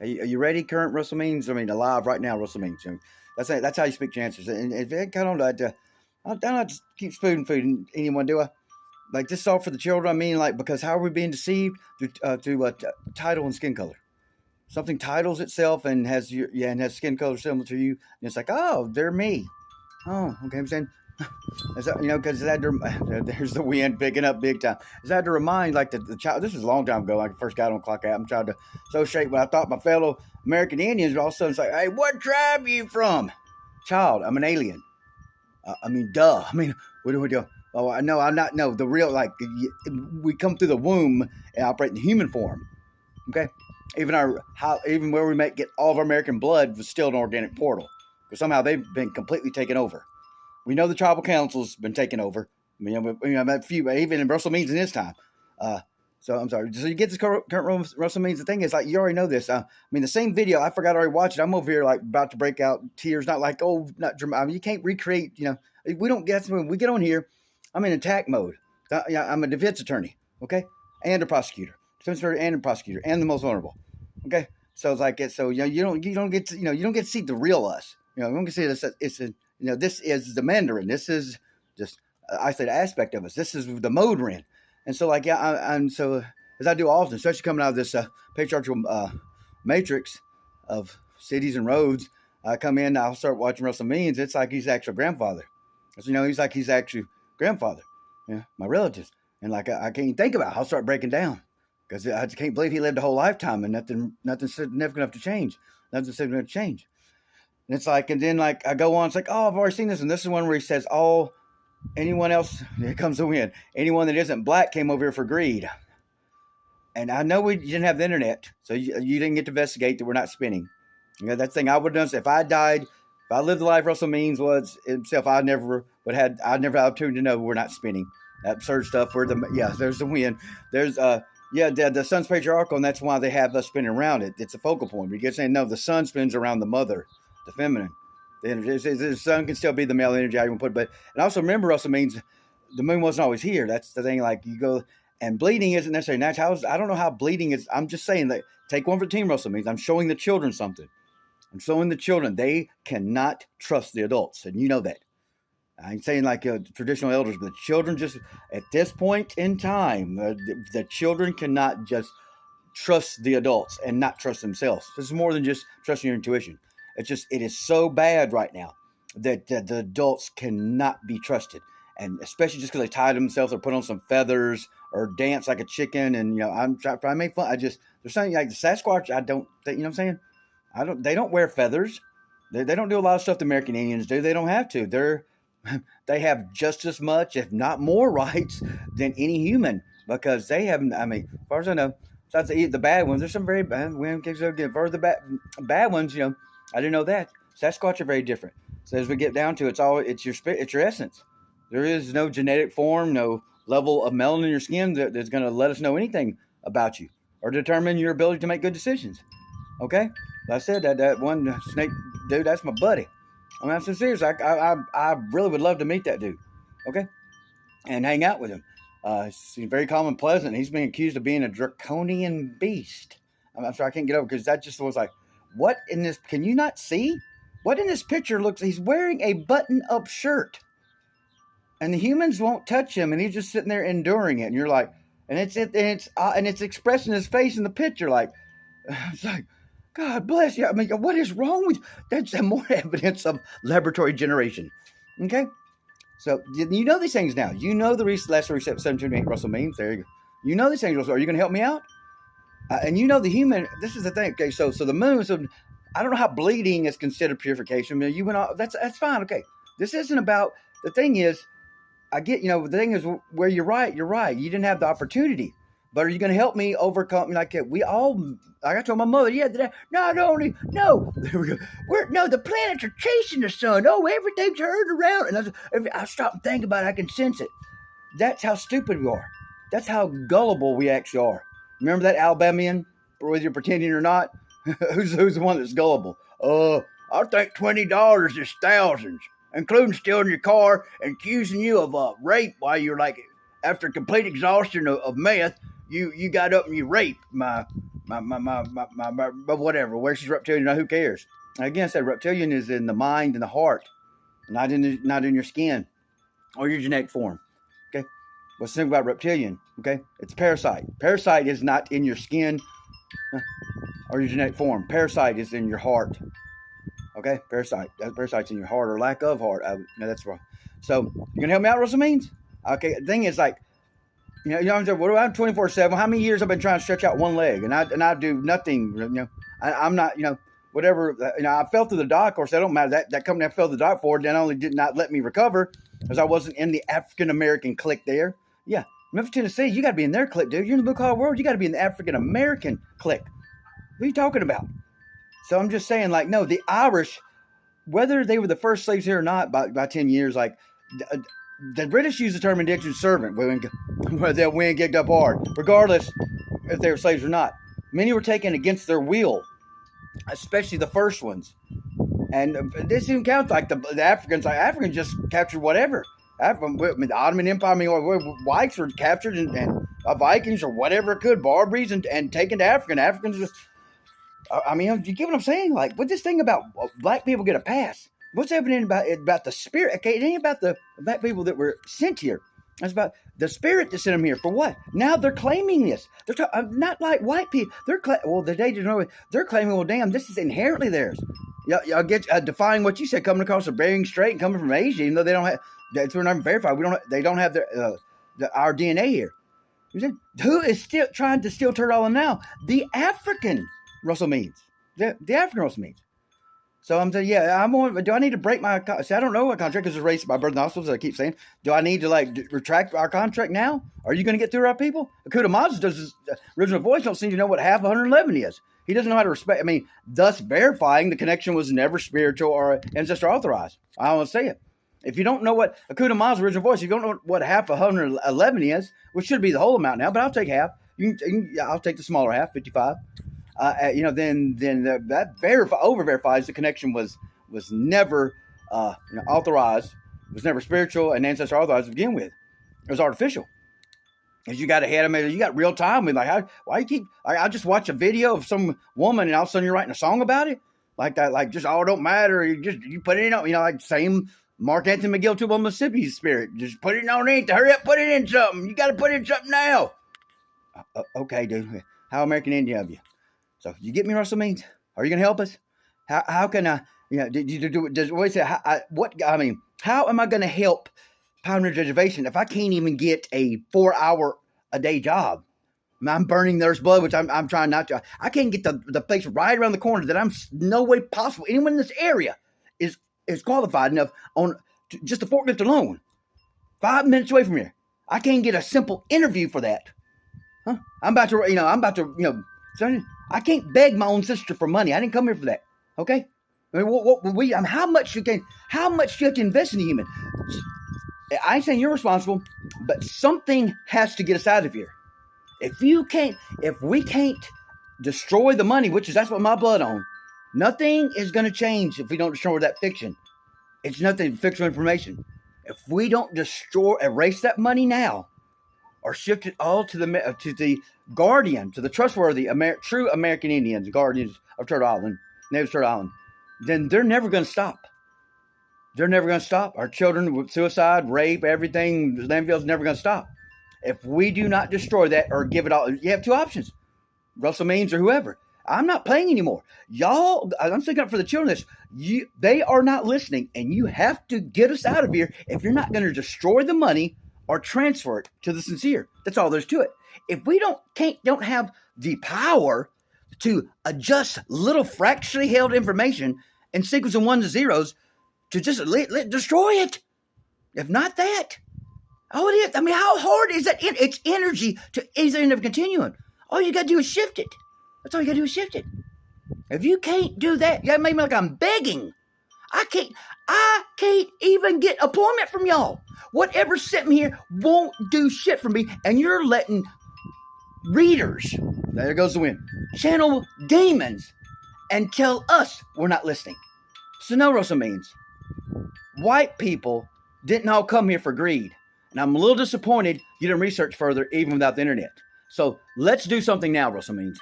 Are you ready? Current Russell Means. I mean, alive right now, Russell Means. That's how you speak your answers. And if it kind of like, I don't just keep spoon feeding anyone, do I? Like this is all for the children. I mean, like because how are we being deceived through title and skin color? Something titles itself and has skin color similar to you, and it's like, oh, they're me. Oh, okay. I'm saying, is that, because there's the wind picking up big time. Is that to remind like the child? This was a long time ago. Like I first got on Clock Out. I'm trying to associate what I thought my fellow American Indians, but all of a sudden it's like, hey, what tribe are you from? Child, I'm an alien. I mean, duh. I mean, what do we do? Oh, I know. I'm not. No, the real we come through the womb and operate in human form. Okay, even where we might get all of our American blood was still an organic portal because somehow they've been completely taken over. We know the tribal council's been taken over. I mean, a few even in Russell Means in his time. So I'm sorry. So you get this current Russell Means. The thing is, like, you already know this. I mean, the same video. I forgot I already watched it. I'm over here like about to break out tears. Not like not dramatic. I mean, you can't recreate. We don't get when we get on here. I'm in attack mode. I'm a defense attorney. Okay, and a prosecutor, defense attorney and a prosecutor, and the most vulnerable. Okay, so it's like so you don't get to you don't get to see the real us. You don't get to see this is the Mandarin. This is just I said aspect of us. This is the mode we're in. And so, I'm so as I do often, especially coming out of this patriarchal matrix of cities and roads, I come in, I'll start watching Russell Means. It's like he's actual grandfather. He's like he's actually grandfather. My relatives, and like I can't even think about it. I'll start breaking down because I just can't believe he lived a whole lifetime and nothing significant enough to change. Nothing significant to change. And it's like, and then like I go on, it's like, oh, I've already seen this, and this is one where he says, oh. Anyone else, here comes the wind. Anyone that isn't black came over here for greed. And I know you didn't have the internet, so you didn't get to investigate that we're not spinning. That thing I would have done if I died, if I lived the life Russell Means was himself, I'd never had opportunity to know we're not spinning. That absurd stuff where there's the wind. There's the sun's patriarchal, and that's why they have us spinning around it. It's a focal point. But you get saying no, the sun spins around the mother, the feminine. The sun can still be the male energy, I even put, but and also remember, Russell Means the moon wasn't always here. That's the thing. Like you go and bleeding isn't necessarily natural. I don't know how bleeding is. I'm just saying that take one for the team. Russell Means I'm showing the children something. I'm showing the children they cannot trust the adults, and you know that. I ain't saying like traditional elders, but the children just at this point in time, the children cannot just trust the adults and not trust themselves. This is more than just trusting your intuition. It is so bad right now that the adults cannot be trusted. And especially just because they tie themselves or put on some feathers or dance like a chicken. And, I'm trying to make fun. There's something like the Sasquatch. I don't think, what I'm saying? They don't wear feathers. They don't do a lot of stuff the American Indians do. They don't have to. They have just as much, if not more rights than any human because they have, as far as I know, besides the bad ones, there's some very bad ones. For the bad ones, I didn't know that. Sasquatch are very different. So as we get down to it's your spirit, it's your essence. There is no genetic form, no level of melanin in your skin that's going to let us know anything about you or determine your ability to make good decisions. Okay? Like I said, that one snake dude, that's my buddy. I'm so serious. I really would love to meet that dude. Okay? And hang out with him. He's very calm and pleasant. He's being accused of being a draconian beast. I'm sorry, I can't get over because that just was like, what in this? Can you not see? What in this picture looks? He's wearing a button-up shirt, and the humans won't touch him, and he's just sitting there enduring it. And you're like, and it's expressing his face in the picture, like it's like, God bless you. I mean, what is wrong with you? That's more evidence of laboratory generation. Okay, so you know these things now. You know the last reset 728 Russell Means. There you go. You know these things. Russell. Are you going to help me out? And you know the human. This is the thing. Okay, so the moon. So I don't know how bleeding is considered purification. I mean, you went off. That's fine. Okay, this isn't about. The thing is, I get. The thing is where you're right. You're right. You didn't have the opportunity. But are you going to help me overcome? Like we all. Like I told my mother. Yeah. No. There we go. The planets are chasing the sun. Oh, everything's hurting around. And I stop and think about it. I can sense it. That's how stupid we are. That's how gullible we actually are. Remember that Alabamian, whether you're pretending or not? who's the one that's gullible? I think $20 is thousands, including stealing your car and accusing you of rape while you're like, after complete exhaustion of meth, you got up and you raped my whatever. Where she's reptilian, who cares? Again, I said reptilian is in the mind and the heart, not in your skin or your genetic form. Okay, what's the thing about reptilian? Okay, it's parasite. Parasite is not in your skin or your genetic form. Parasite is in your heart. Okay, parasite. That parasite's in your heart or lack of heart. No, that's wrong. So you gonna help me out, Russell Means? Okay, the thing is like, what do I'm 24/7? How many years I've been trying to stretch out one leg and I do nothing. I'm not, whatever. I fell through the dock. Of course, that don't matter. That company I fell through the dock for, not only did not let me recover because I wasn't in the African American clique there. Yeah, Memphis, Tennessee, you got to be in their clique, dude. You're in the blue collar world. You got to be in the African American clique. What are you talking about? So I'm just saying, like, no, the Irish, whether they were the first slaves here or not by 10 years, like, the British use the term indentured servant, where they'll win kicked up hard, regardless if they were slaves or not. Many were taken against their will, especially the first ones. And this didn't count like the Africans. Like, Africans just captured whatever. The Ottoman Empire, whites were captured and Vikings or whatever it could, Barbries, and taken to Africa. And Africans just, you get what I'm saying? Like, with this thing about black people get a pass. What's evident about the spirit? Okay, it ain't about the black people that were sent here. It's about the spirit that sent them here. For what? Now they're claiming this. They're not like white people. They're claiming, well, damn, this is inherently theirs. Y'all get defying what you said, coming across the Bering Strait and coming from Asia, even though they don't have. That's not verified. They don't have our DNA here. Who is still trying to still turn it all in now? The African Russell Means. The African Russell Means. So I'm saying, do I need to break my contract? See, I don't know what contract because it's raised by birth and hospitals, as I keep saying. Do I need to retract our contract now? Are you going to get through our people? Akuta Mazda does his original voice, don't seem to know what half 111 is. He doesn't know how to respect. Thus verifying the connection was never spiritual or ancestor authorized. I want to say it. If you don't know what Akuta Mazda's original voice, if you don't know what half 111 is, which should be the whole amount now, but I'll take half. I'll take the smaller half, 55. Then that over verifies the connection was never authorized, was never spiritual and ancestor authorized to begin with. It was artificial. Because you got ahead of me, you got real time with why you keep? I just watch a video of some woman and all of a sudden you're writing a song about it like that, like just don't matter. You put it in, like same Mark Anthony McGill Tubal Mississippi spirit. Just put it on in. Hurry up, put it in something. You got to put it in something now. Okay, dude. How American Indian of you? So you get me, Russell Means? Are you gonna help us? How can I? Did you do it? How am I gonna help Pioneer Reservation if I can't even get a 4-hour a day job? I'm burning their blood, which I'm trying not to. I can't get the place right around the corner that I'm no way possible. Anyone in this area is qualified enough on just a forklift alone. 5 minutes away from here, I can't get a simple interview for that. Huh? I'm about to. I can't beg my own sister for money. I didn't come here for that. Okay? How much you have to invest in a human? I ain't saying you're responsible, but something has to get us out of here. If we can't destroy the money, that's what my blood on, nothing is going to change if we don't destroy that fiction. It's nothing, fictional information. If we don't erase that money now, or shift it all to the guardian, to the trustworthy, true American Indians, guardians of Turtle Island, natives of Turtle Island, then they're never going to stop. They're never going to stop. Our children with suicide, rape, everything, landfills never going to stop. If we do not destroy that or give it all, you have two options, Russell Means or whoever. I'm not playing anymore. Y'all, I'm sticking up for the children of this. They are not listening, and you have to get us out of here if you're not going to destroy the money or transfer it to the sincere. That's all there's to it. If we don't have the power to adjust little fractionally held information and sequence of ones and zeros to just destroy it. If not that, all it is. How hard is that? It's energy to either end of a continuum. All you got to do is shift it. That's all you got to do is shift it. If you can't do that, you got to make me like I'm begging. I can't even get employment from y'all. Whatever sent me here won't do shit for me, and you're letting readers, there goes the wind, channel demons and tell us we're not listening. So no, Russell Means. White people didn't all come here for greed. And I'm a little disappointed you didn't research further even without the internet. So let's do something now, Russell Means.